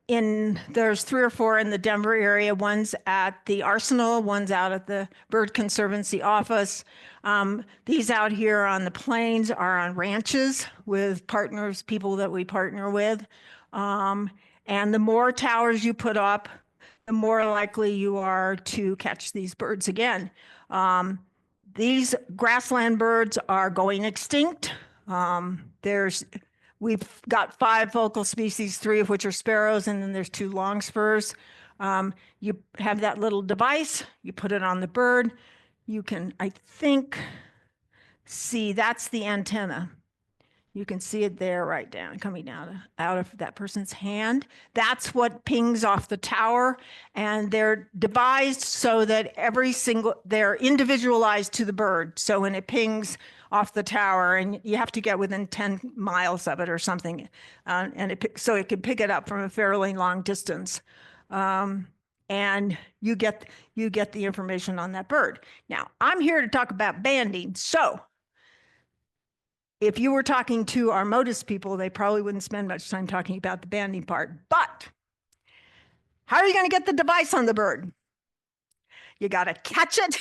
3 or 4 in the Denver area, one's at the Arsenal, one's out at the Bird Conservancy office. These out here on the plains are on ranches with partners, people that we partner with. And the more towers you put up, the more likely you are to catch these birds again. These grassland birds are going extinct. We've got 5 focal species, 3 of which are sparrows, and then there's 2 longspurs. You have that little device, you put it on the bird. You can, I think, see that's the antenna. You can see it there right down, coming out of that person's hand. That's what pings off the tower. And they're devised so that they're individualized to the bird. So when it pings off the tower, and you have to get within 10 miles of it or something, so it can pick it up from a fairly long distance. And you get the information on that bird. Now, I'm here to talk about banding. So if you were talking to our MODIS people, they probably wouldn't spend much time talking about the banding part. But how are you going to get the device on the bird? You got to catch it.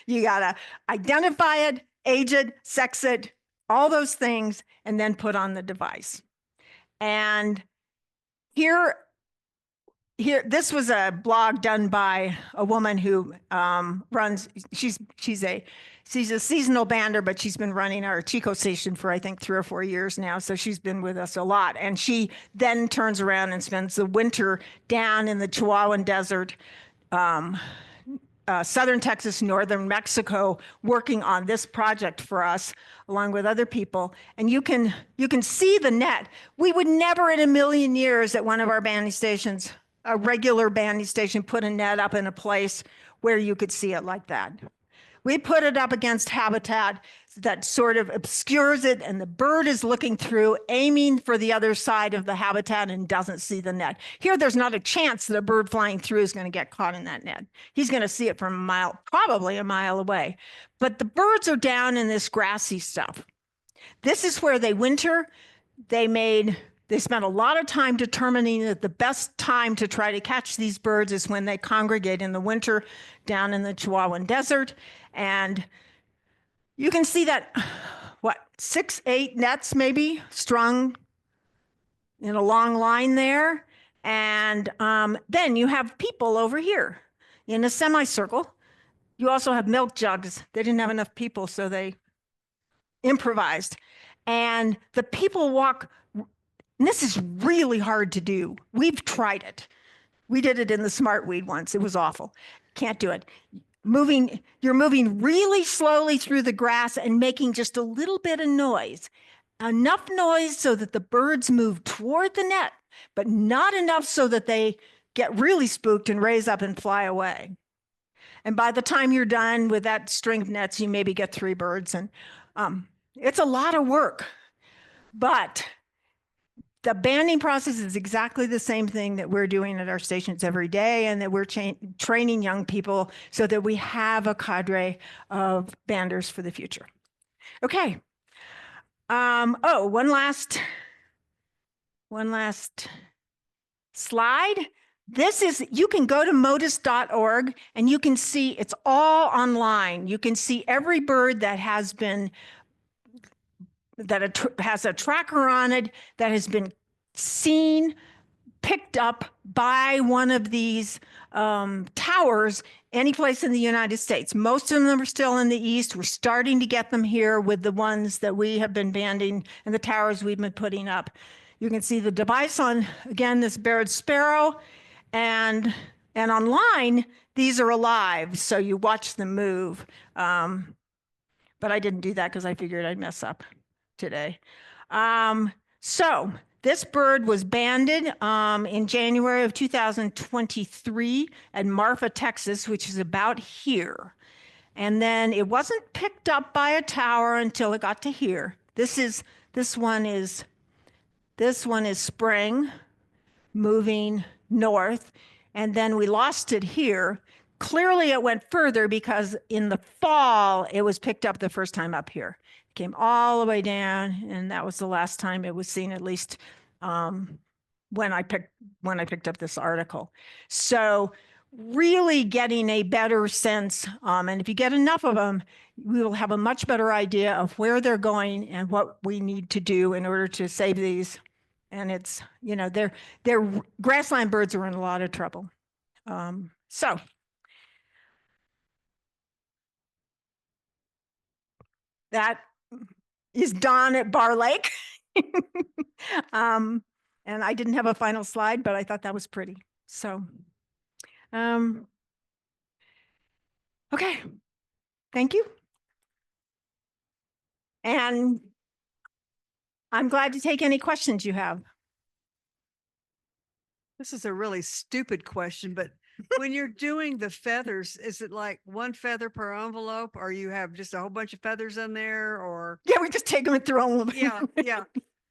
You got to identify it, age it, sex it, all those things, and then put on the device. And here, this was a blog done by a woman who runs, she's a seasonal bander, but she's been running our Chico station for, I think, 3 or 4 years now. So she's been with us a lot. And she then turns around and spends the winter down in the Chihuahuan Desert, southern Texas, northern Mexico, working on this project for us, along with other people. And you can see the net. We would never in a million years at one of our banding stations, a regular banding station, put a net up in a place where you could see it like that. We put it up against habitat that sort of obscures it, and the bird is looking through, aiming for the other side of the habitat and doesn't see the net. Here, there's not a chance that a bird flying through is going to get caught in that net. He's going to see it from a mile, probably a mile away. But the birds are down in this grassy stuff. This is where they winter. They spent a lot of time determining that the best time to try to catch these birds is when they congregate in the winter down in the Chihuahuan Desert. And you can see that, 6, 8 nets maybe strung in a long line there. And then you have people over here in a semicircle. You also have milk jugs. They didn't have enough people, so they improvised. And the people walk, and this is really hard to do. We've tried it. We did it in the Smartweed once. It was awful. Can't do it. You're moving really slowly through the grass and making just a little bit of noise. Enough noise so that the birds move toward the net, but not enough so that they get really spooked and raise up and fly away. And by the time you're done with that string of nets, you maybe get 3 birds. And it's a lot of work. But the banding process is exactly the same thing that we're doing at our stations every day, and that we're training young people so that we have a cadre of banders for the future. Okay. One last slide. You can go to modis.org and you can see it's all online. You can see every bird that has a tracker on it, that has been seen, picked up by one of these towers any place in the United States. Most of them are still in the East. We're starting to get them here with the ones that we have been banding and the towers we've been putting up. You can see the device on, again, this Baird sparrow, and online, these are alive, so you watch them move. But I didn't do that because I figured I'd mess up today. So this bird was banded in January of 2023 at Marfa, Texas, which is about here. And then it wasn't picked up by a tower until it got to here. This one is spring, moving north, and then we lost it here. Clearly it went further because in the fall, it was picked up the first time up here. It came all the way down, and that was the last time it was seen, at least when I picked up this article. So really getting a better sense, and if you get enough of them, we will have a much better idea of where they're going and what we need to do in order to save these. And it's, their grassland birds are in a lot of trouble. So that is Dawn at Barr Lake. And I didn't have a final slide, but I thought that was pretty. So, okay, thank you. And I'm glad to take any questions you have. This is a really stupid question, but when you're doing the feathers, is it like one feather per envelope, or you have just a whole bunch of feathers in there, or? Yeah, we just take them and throw them. Yeah, yeah.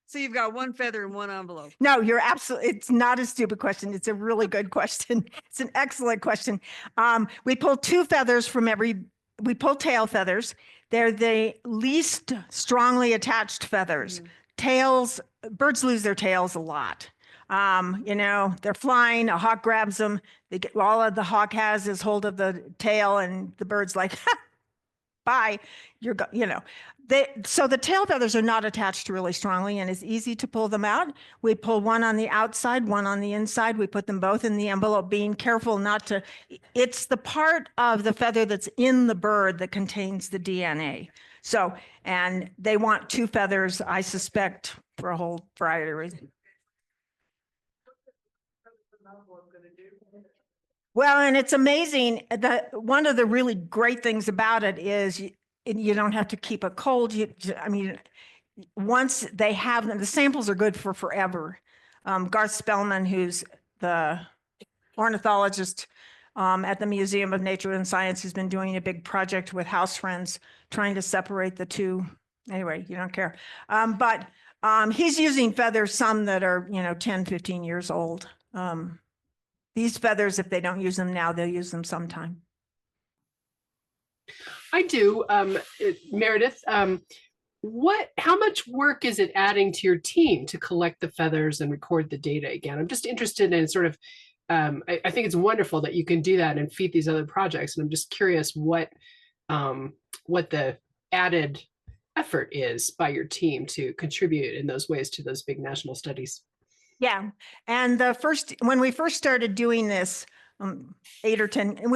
So you've got one feather in one envelope. No, you're absolutely, it's not a stupid question. It's a really good question. It's an excellent question. We pull two feathers from we pull tail feathers. They're the least strongly attached feathers. Tails, birds lose their tails a lot. They're flying, a hawk grabs them. All of the hawk has is hold of the tail, and the bird's like, bye, so the tail feathers are not attached really strongly, and it's easy to pull them out. We pull one on the outside, one on the inside. We put them both in the envelope, being careful not to, it's the part of the feather that's in the bird that contains the DNA. So, and they want two feathers, I suspect, for a whole variety of reasons. Well, and it's amazing that one of the really great things about it is you don't have to keep it cold. Once they have them, the samples are good for forever. Garth Spellman, who's the ornithologist at the Museum of Nature and Science, has been doing a big project with house friends trying to separate the two. Anyway, you don't care. But he's using feathers, some that are, 10, 15 years old. These feathers, if they don't use them now, they'll use them sometime. I do. Meredith, how much work is it adding to your team to collect the feathers and record the data again? I'm just interested in sort of, I think it's wonderful that you can do that and feed these other projects. And I'm just curious what the added effort is by your team to contribute in those ways to those big national studies. Yeah. And when we first started doing this, 8 or 10,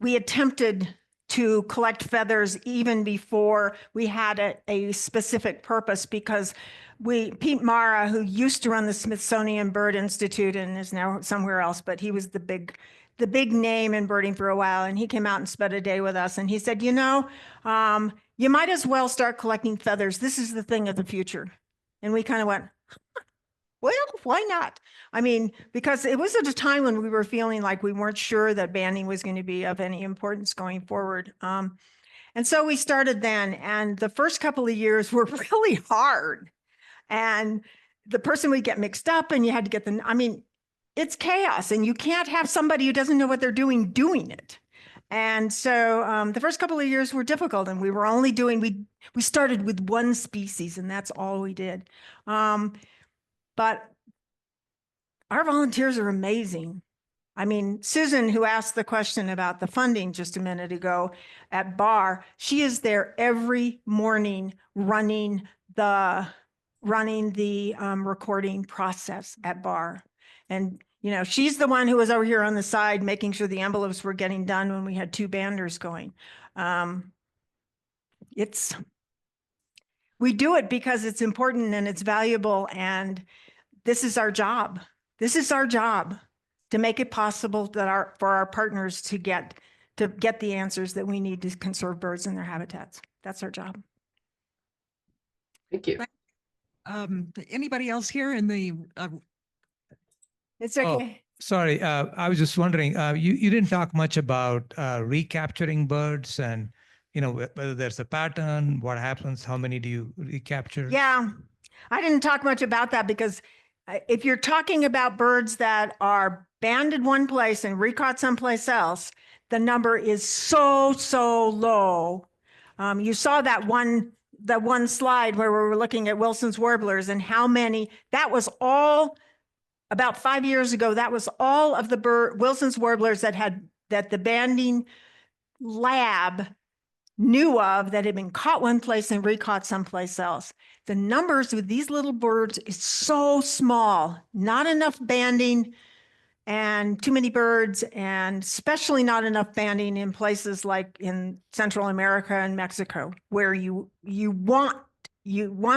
we attempted to collect feathers even before we had a specific purpose, because Pete Mara, who used to run the Smithsonian Bird Institute and is now somewhere else, but he was the big name in birding for a while. And he came out and spent a day with us, and he said, you might as well start collecting feathers. This is the thing of the future. And we kind of went, well, why not? Because it was at a time when we were feeling like we weren't sure that banding was going to be of any importance going forward. And so we started then, and the first couple of years were really hard. And the person would get mixed up, and you had to get it's chaos, and you can't have somebody who doesn't know what they're doing it. And so the first couple of years were difficult, and we were only we started with one species, and that's all we did. But our volunteers are amazing. Susan, who asked the question about the funding just a minute ago at Barr, she is there every morning running the recording process at Barr. And, she's the one who was over here on the side making sure the envelopes were getting done when we had 2 banders going. We do it because it's important and it's valuable, and this is our job. This is our job, to make it possible that for our partners to get the answers that we need to conserve birds in their habitats. That's our job. Thank you. Anybody else here in the? It's okay. Oh, sorry, I was just wondering. You didn't talk much about recapturing birds, and whether there's a pattern, what happens, how many do you recapture? Yeah, I didn't talk much about that, because if you're talking about birds that are banded one place and recaught someplace else, the number is so low. You saw that one slide where we were looking at Wilson's warblers and how many, that was all about 5 years ago. That was all of the Wilson's warblers that the banding lab knew of that had been caught one place and recaught someplace else. The numbers with these little birds is so small, not enough banding and too many birds, and especially not enough banding in places like in Central America and Mexico, where you want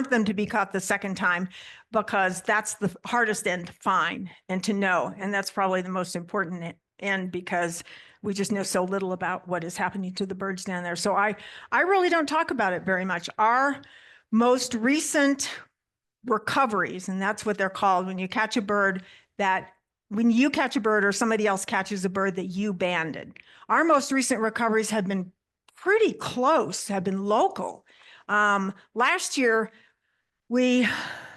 them to be caught the second time, because that's the hardest end to find and to know. And that's probably the most important end, because we just know so little about what is happening to the birds down there. So I really don't talk about it very much. Our most recent recoveries, and that's what they're called when you catch a bird when you catch a bird or somebody else catches a bird that you banded. Our most recent recoveries have been pretty close, have been local. Last year, we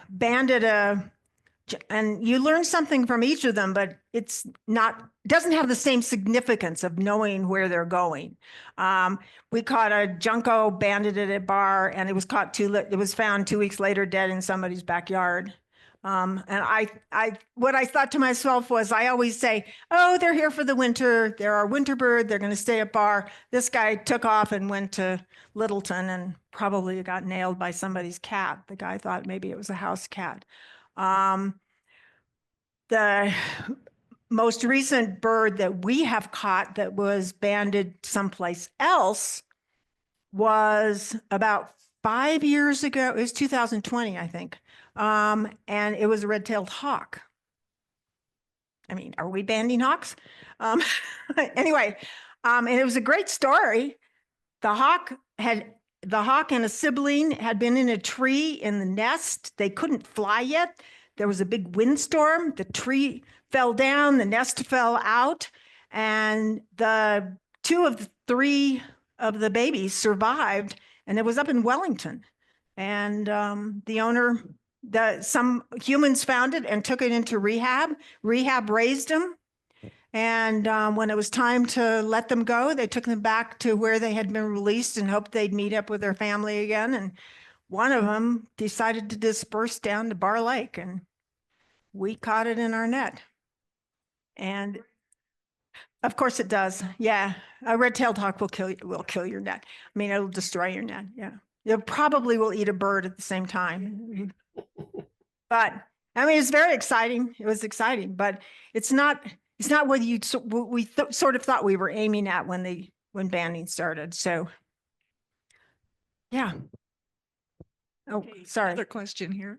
banded and you learn something from each of them, but doesn't have the same significance of knowing where they're going. We caught a junco, banded it at Barr, and it was found 2 weeks later dead in somebody's backyard. And what I thought to myself was, I always say, oh, they're here for the winter. They're our winter bird. They're going to stay at Barr. This guy took off and went to Littleton and probably got nailed by somebody's cat. The guy thought maybe it was a house cat. The most recent bird that we have caught that was banded someplace else was about 5 years ago. It was 2020, I think. And it was a red-tailed hawk. I mean, are we banding hawks? Anyway, and it was a great story. The hawk and a sibling had been in a tree in the nest. They couldn't fly yet. There was a big windstorm. The tree fell down, the nest fell out, and the 2 of the 3 of the babies survived, and it was up in Wellington. And the owner, some humans found it and took it into rehab. Rehab raised them. And when it was time to let them go, they took them back to where they had been released and hoped they'd meet up with their family again. And one of them decided to disperse down to Barr Lake, and we caught it in our net. And of course it does. Yeah. A red-tailed hawk will kill your net. I mean, it'll destroy your net. Yeah. It probably will eat a bird at the same time. But I mean, it's very exciting. It was exciting, but it's not what we sort of thought we were aiming at when banding started. So yeah. Oh, Okay, sorry. Another question here.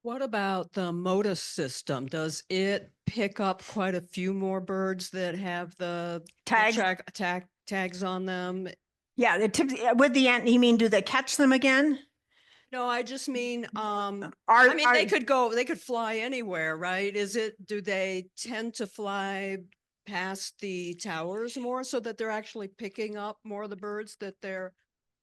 What about the MODIS system? Does it pick up quite a few more birds that have the tags on them? Yeah, with the ant, you mean, do they catch them again? No, I just mean, They they could fly anywhere, right? Do they tend to fly past the towers more so that they're actually picking up more of the birds that they're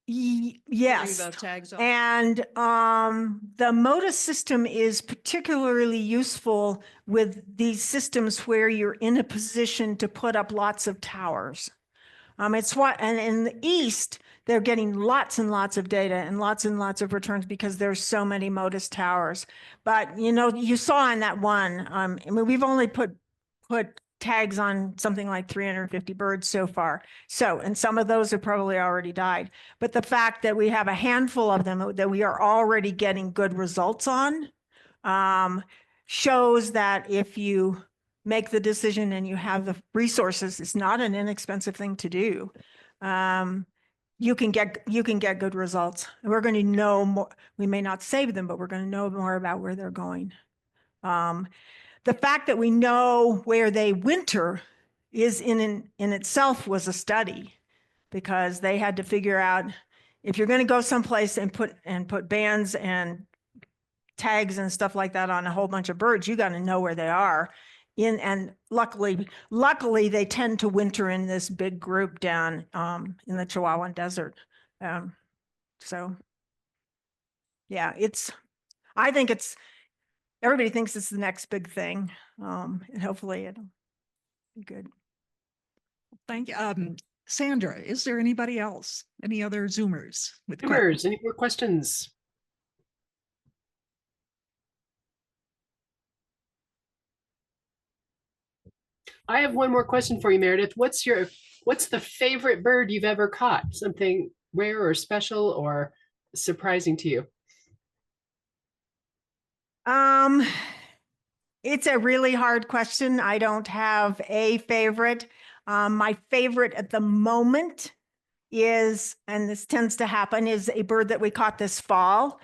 yes. putting the tags on? And the MODIS system is particularly useful with these systems where you're in a position to put up lots of towers. It's and in the East, they're getting lots and lots of data and lots of returns because there's so many MODIS towers. But, you saw in that one, I mean, we've only put tags on something like 350 birds so far. And some of those have probably already died. But the fact that we have a handful of them that we are already getting good results on shows that if you make the decision and you have the resources, it's not an inexpensive thing to do. You can get good results. We're going to know more. We may not save them, but we're going to know more about where they're going. The fact that we know where they winter is in itself was a study, because they had to figure out if you're going to go someplace and put bands and tags and stuff like that on a whole bunch of birds, you got to know where they are. And luckily they tend to winter in this big group down in the Chihuahuan Desert. So yeah, I think everybody thinks it's the next big thing. And hopefully it'll be good. Thank you. Sandra, is there anybody else? Any other Zoomers with Zoomers, any more questions? I have one more question for you, Meredith. What's the favorite bird you've ever caught? Something rare or special or surprising to you? It's a really hard question. I don't have a favorite. My favorite at the moment is, and this tends to happen, is a bird that we caught this fall,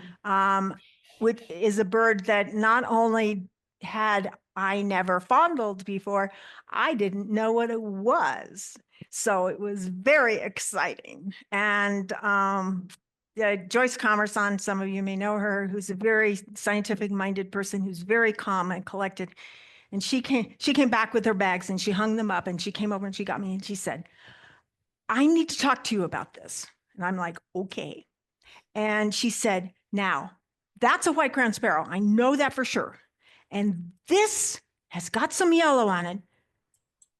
which is a bird that not only had I never fondled before, I didn't know what it was. So it was very exciting. And Joyce Commerson, some of you may know her, who's a very scientific minded person who's very calm and collected. And she came back with her bags and she hung them up and she came over and she got me and she said, I need to talk to you about this. And I'm like, okay. And she said, now, that's a white crowned sparrow. I know that for sure. And this has got some yellow on it,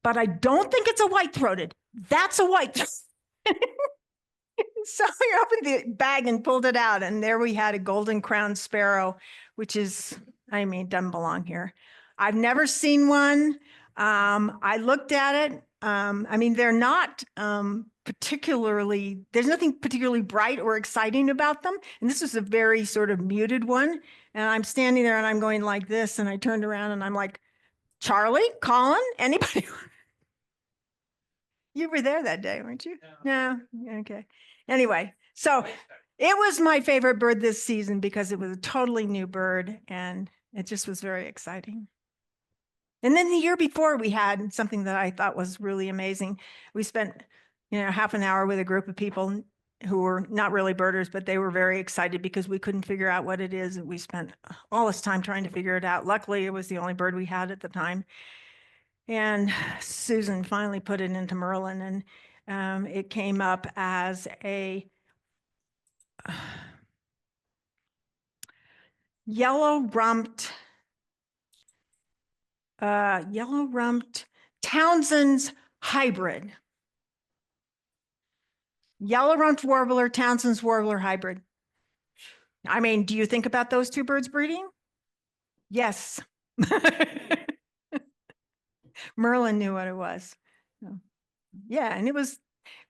but I don't think it's a white-throated. That's a white. So I opened the bag and pulled it out, and there we had a golden crowned sparrow, which is, I mean, doesn't belong here. I've never seen one. I looked at it. I mean, they're not particularly, there's nothing particularly bright or exciting about them. And this was a very sort of muted one. And I'm standing there and I'm going like this. And I turned around and I'm like, Charlie, Colin, anybody? You were there that day, weren't you? No. Okay. Anyway, so it was my favorite bird this season because it was a totally new bird and it just was very exciting. And then the year before we had something that I thought was really amazing. We spent, half an hour with a group of people who were not really birders, but they were very excited because we couldn't figure out what it is. And we spent all this time trying to figure it out. Luckily, it was the only bird we had at the time. And Susan finally put it into Merlin and it came up as a yellow-rumped Townsend's hybrid. Yellow-rumped warbler, Townsend's warbler hybrid. I mean, do you think about those two birds breeding? Yes. Merlin knew what it was. Yeah, and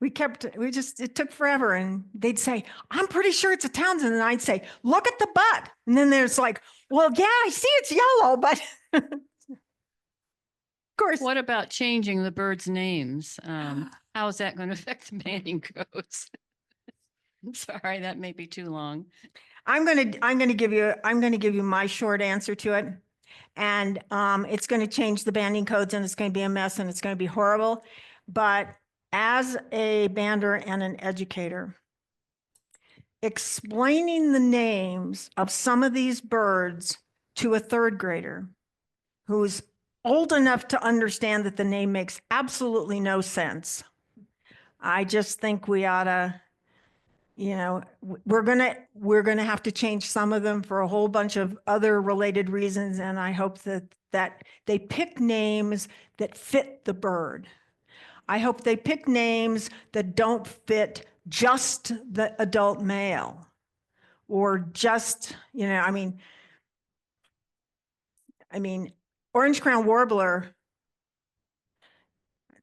it took forever. And they'd say, I'm pretty sure it's a Townsend. And I'd say, look at the butt. And then there's like, well, yeah, I see it's yellow, but of course. What about changing the birds' names? How is that going to affect the banding codes? Sorry, that may be too long. I'm going to give you my short answer to it. And it's going to change the banding codes and it's going to be a mess and it's going to be horrible. But as a bander and an educator, explaining the names of some of these birds to a third grader who's old enough to understand that the name makes absolutely no sense, I just think we ought to, we're gonna have to change some of them for a whole bunch of other related reasons. And I hope that they pick names that fit the bird. I hope they pick names that don't fit just the adult male or just, I mean, Orange Crown Warbler,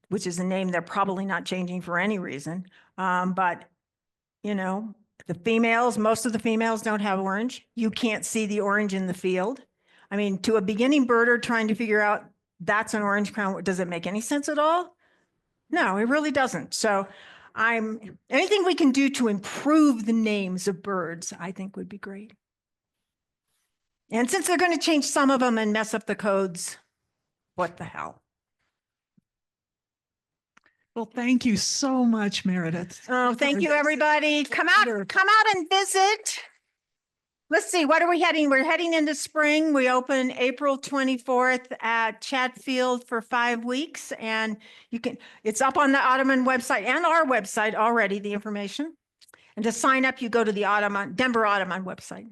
which is a name they're probably not changing for any reason. But, the females, most of the females don't have orange. You can't see the orange in the field. I mean, to a beginning birder trying to figure out that's an orange crown, does it make any sense at all? No, it really doesn't. So anything we can do to improve the names of birds, I think would be great. And since they're going to change some of them and mess up the codes, what the hell? Well, thank you so much, Meredith. Oh, thank you, everybody. Come out and visit. Let's see, what are we heading? We're heading into spring. We open April 24th at Chatfield for 5 weeks. And it's up on the Audubon website and our website already, the information. And to sign up, you go to the Denver Audubon website.